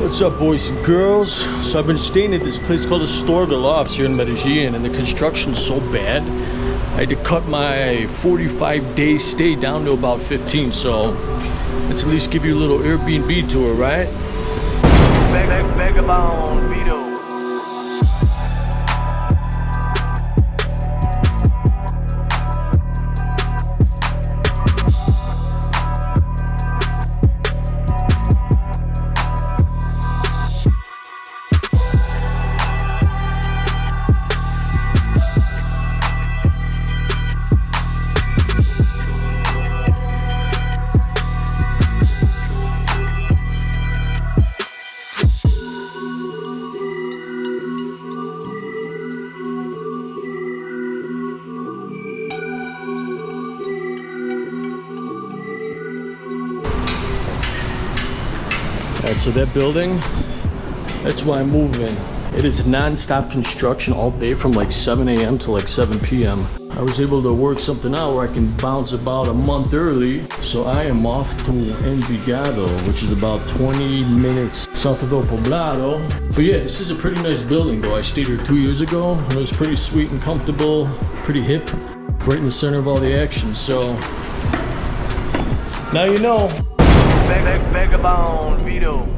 What's up, boys and girls? So I've been staying at this place called Astorga Lofts here in Medellín, and the construction's so bad I had to cut my 45-day stay down to about 15. So let's at least give you a little AirBNB tour, right? Vagabond Vito. Alright, so that building, that's why I'm moving. It is non-stop construction all day from like 7 a.m. to like 7 p.m. I was able to work something out where I can bounce about a month early. So I am off to Envigado, which is about 20 minutes south of Poblado. But yeah, this is a pretty nice building though. I stayed here 2 years ago and it was pretty sweet and comfortable, pretty hip, right in the center of all the action. So now you know. Vagabond Vito.